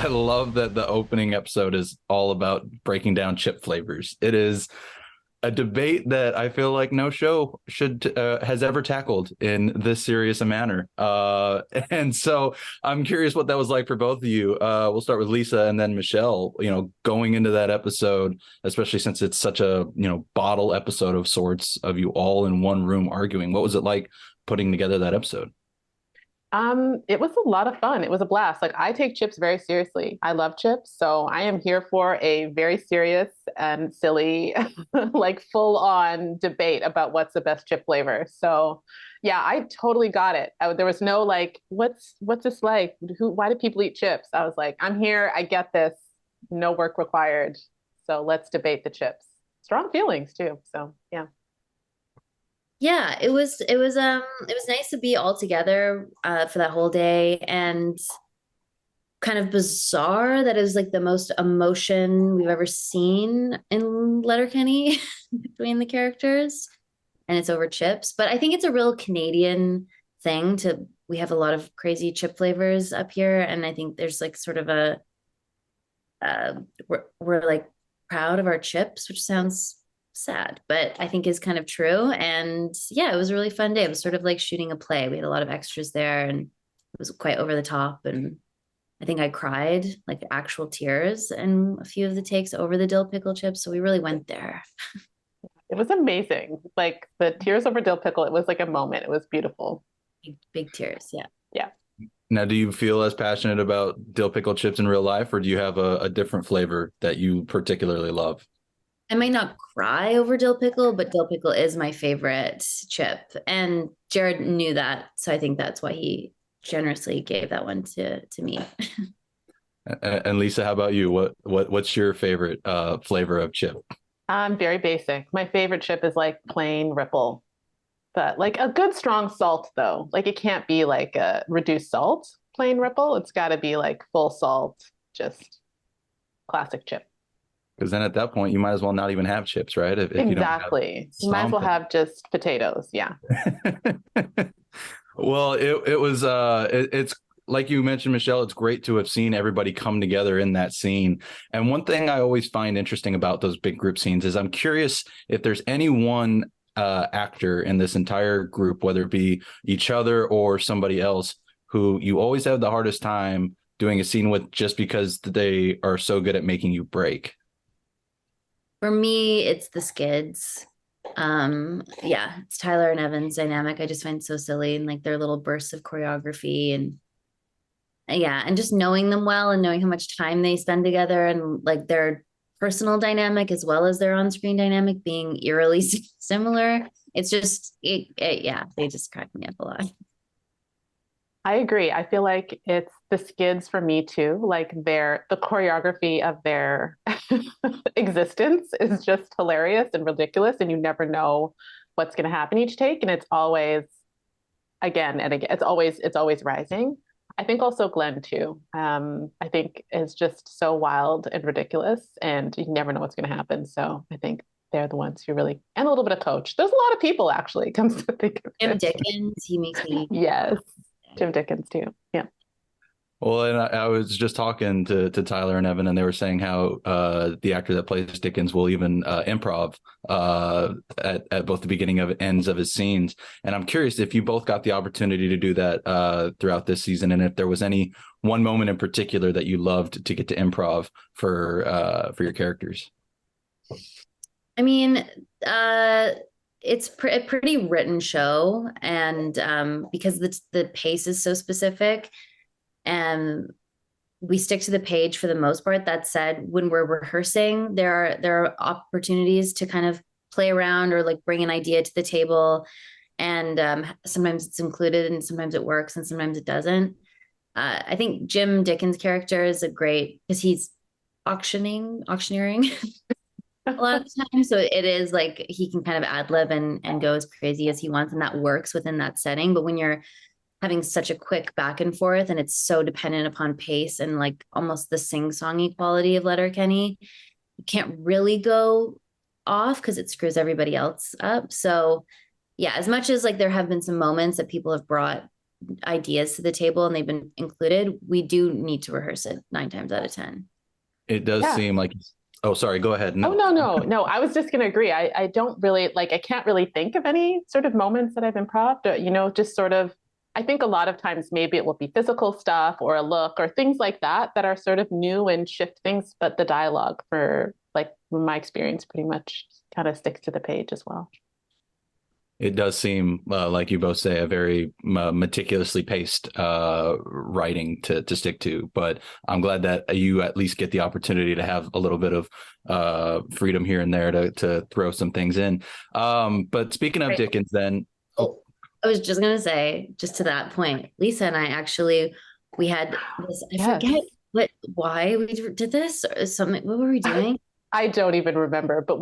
I love that the opening episode is all about breaking down chip flavors. It is a debate that I feel like no show should has ever tackled in this serious a manner. And so I'm curious what that was like for both of you. We'll start with Lisa and then Michelle. Going into that episode, especially since it's such a bottle episode of sorts of you all in one room arguing. What was it like putting together that episode? It was a lot of fun. It was a blast. Like I take chips very seriously. I love chips, so I am here for a very serious and silly, like full on debate about what's the best chip flavor. So, yeah, I totally got it. There was no like, what's this like? Why do people eat chips? I was like, I'm here. I get this. No work required. So let's debate the chips. Strong feelings too. So yeah. Yeah, it was nice to be all together for that whole day, and kind of bizarre that it was like the most emotion we've ever seen in Letterkenny between the characters, and it's over chips. But I think it's a real Canadian thing to we have a lot of crazy chip flavors up here, and I think there's like sort of a we're like proud of our chips, which sounds sad, but I think is kind of true. And yeah, it was a really fun day. It was sort of like shooting a play. We had a lot of extras there, and it was quite over the top. And I think I cried like actual tears in a few of the takes over the dill pickle chips. So we really went there. It was amazing. Like the tears over dill pickle, it was like a moment. It was beautiful. Big tears. Yeah. Yeah. Now, do you feel as passionate about dill pickle chips in real life, or do you have a different flavor that you particularly love? I might not cry over dill pickle, but dill pickle is my favorite chip. And Jared knew that. So I think that's why he generously gave that one to me. And Lisa, how about you? What's your favorite flavor of chip? I'm very basic. My favorite chip is like plain Ripple, but like a good strong salt though. Like it can't be like a reduced salt plain Ripple. It's got to be like full salt, just classic chip. Because then at that point, you might as well not even have chips, right? If you don't have Exactly. You might as well something. have just potatoes. Yeah. Well, it's like you mentioned, Michelle, it's great to have seen everybody come together in that scene. And one thing I always find interesting about those big group scenes is I'm curious if there's any one actor in this entire group, whether it be each other or somebody else, who you always have the hardest time doing a scene with just because they are so good at making you break. For me, it's the skids. Yeah, it's Tyler and Evan's dynamic. I just find so silly, and like their little bursts of choreography, and yeah, and just knowing them well and knowing how much time they spend together, and like their personal dynamic as well as their on-screen dynamic being eerily similar. It's just yeah, they just crack me up a lot. I agree. I feel like it's the skids for me too. Like the choreography of their existence is just hilarious and ridiculous, and you never know what's going to happen each take, and it's always again and again. It's always rising. I think also Glenn too. I think is just so wild and ridiculous, and you never know what's going to happen. So I think they're the ones who really, and a little bit of Coach. There's a lot of people actually. Comes to think of Jim it. Dickens, he makes me. Yes, Jim Dickens too. Yeah. Well, and I was just talking to Tyler and Evan, and they were saying how the actor that plays Dickens will even improv at both the beginning of ends of his scenes. And I'm curious if you both got the opportunity to do that throughout this season, and if there was any one moment in particular that you loved to get to improv for your characters. I mean, it's a pretty written show, and because the pace is so specific, and we stick to the page for the most part. That said, when we're rehearsing, there are opportunities to kind of play around or like bring an idea to the table, and sometimes it's included, and sometimes it works, and sometimes it doesn't. I think Jim Dickens' character is a great because he's auctioneering a lot of the time. So it is like he can kind of ad lib and go as crazy as he wants, and that works within that setting. But when you're having such a quick back and forth, and it's so dependent upon pace and like almost the sing-songy quality of Letterkenny, you can't really go off because it screws everybody else up. So yeah, as much as like there have been some moments that people have brought ideas to the table and they've been included, we do need to rehearse it 9 times out of 10. It does Yeah. seem like, oh, sorry, go ahead. Oh, No. no. I was just going to agree. I don't really like, I can't really think of any sort of moments that I've improved, just sort of, I think a lot of times maybe it will be physical stuff or a look or things like that that are sort of new and shift things. But the dialogue for like my experience pretty much kind of sticks to the page as well. It does seem like you both say a very meticulously paced writing to stick to, but I'm glad that you at least get the opportunity to have a little bit of freedom here and there to throw some things in. But speaking of Right. Dickens, then, oh, I was just gonna say, just to that point, Lisa and I actually we had this. I Yes. forget why we did this or something. What were we doing? I don't even remember, but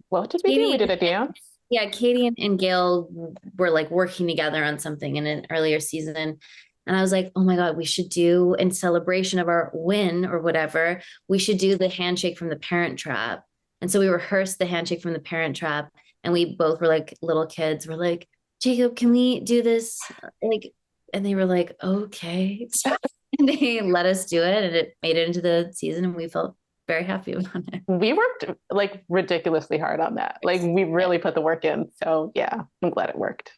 what did we do? Katie, We did a dance. yeah, Katie and Gail were like working together on something in an earlier season. And I was like, oh my God, we should do in celebration of our win or whatever, we should do the handshake from the Parent Trap. And so we rehearsed the handshake from the Parent Trap. And we both were like little kids. We're like, Jacob, can we do this? Like, and they were like, okay. And they let us do it and it made it into the season and we felt very happy about it. We worked like ridiculously hard on that. Like we really put the work in. So yeah, I'm glad it worked.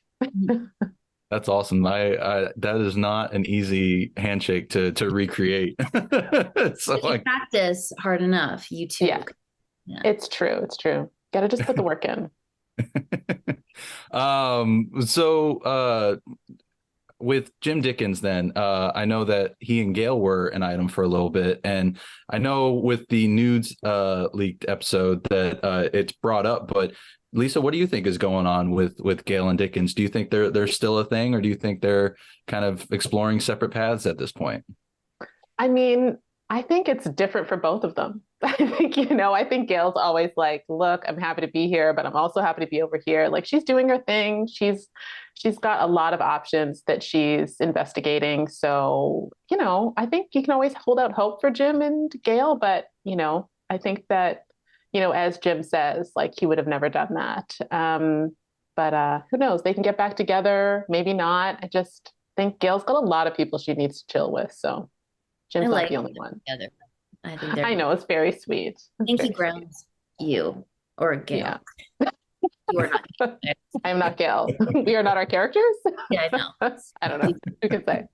that's awesome. I that is not an easy handshake to recreate. So If you like, practice hard enough, you too. Yeah, Yeah. it's true. It's true. Got to just put the work in. so with Jim Dickens, then I know that he and Gail were an item for a little bit, and I know with the nudes leaked episode that it's brought up. But Lisa, what do you think is going on with Gail and Dickens? Do you think they're still a thing, or do you think they're kind of exploring separate paths at this point? I mean, I think it's different for both of them. I think Gail's always like, look, I'm happy to be here, but I'm also happy to be over here. Like she's doing her thing. She's got a lot of options that she's investigating. So, I think you can always hold out hope for Jim and Gail, but I think that, as Jim says, like he would have never done that. But who knows? They can get back together, maybe not. I just think Gail's got a lot of people she needs to chill with. So I Jim's not like the only one. together. I think they're I know it's very sweet. I think he Very grounds you or Gail. Yeah. You are not. I am not Gail. We are not our characters. Yeah, I know. I don't know. Who can say?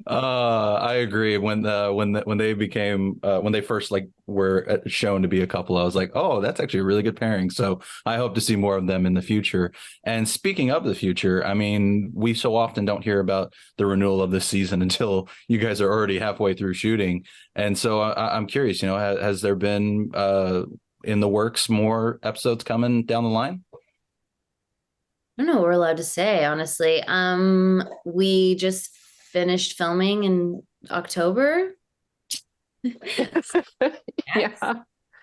I agree. When they became when they first like were shown to be a couple, I was like, oh, that's actually a really good pairing. So I hope to see more of them in the future. And speaking of the future, I mean, we so often don't hear about the renewal of this season until you guys are already halfway through shooting. And so I'm curious, has there been in the works more episodes coming down the line? I don't know what we're allowed to say, honestly. We just finished filming in October. Yeah.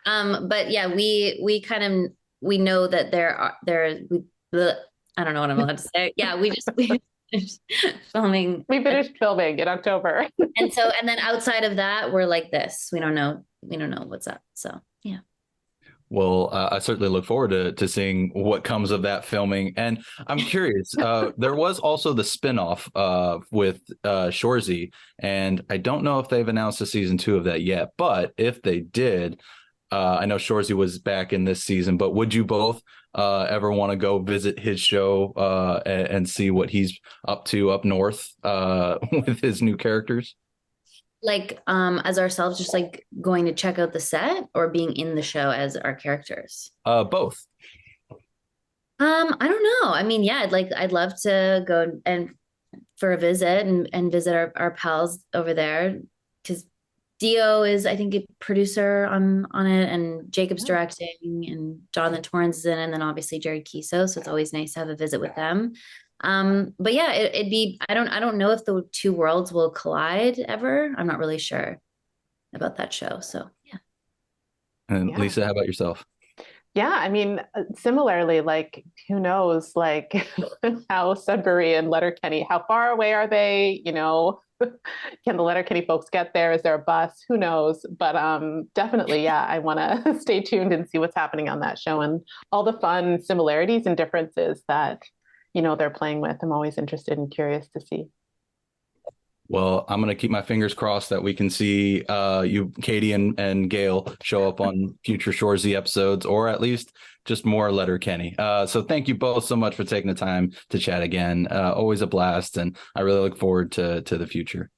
But yeah, we kind of we know that I don't know what I'm allowed to say. Yeah, we finished filming. We finished filming in October. And then outside of that, we're like this. We don't know what's up. So yeah. Well, I certainly look forward to seeing what comes of that filming. And I'm curious, there was also the spinoff with Shoresy, and I don't know if they've announced a season 2 of that yet, but if they did, I know Shoresy was back in this season, but would you both ever want to go visit his show and see what he's up to up north with his new characters? Like as ourselves, just like going to check out the set or being in the show as our characters? Both. I don't know. I mean, yeah, I'd love to go and for a visit and visit our pals over there because Dio is, I think, a producer on it, and Jacob's directing, and Jonathan Torrance is in, and then obviously Jared Kiso. So it's always nice to have a visit with them. But yeah, it'd be, I don't know if the two worlds will collide ever. I'm not really sure about that show. So yeah. And Yeah. Lisa, how about yourself? Yeah, I mean, similarly, like who knows, like how Sudbury and Letterkenny, how far away are they? Can the Letterkenny folks get there? Is there a bus? Who knows? But definitely, yeah, I want to stay tuned and see what's happening on that show and all the fun similarities and differences that they're playing with. I'm always interested and curious to see. Well, I'm gonna keep my fingers crossed that we can see you, Katie, and Gail show up on future Shoresy episodes, or at least just more Letterkenny. So thank you both so much for taking the time to chat again. Always a blast, and I really look forward to the future.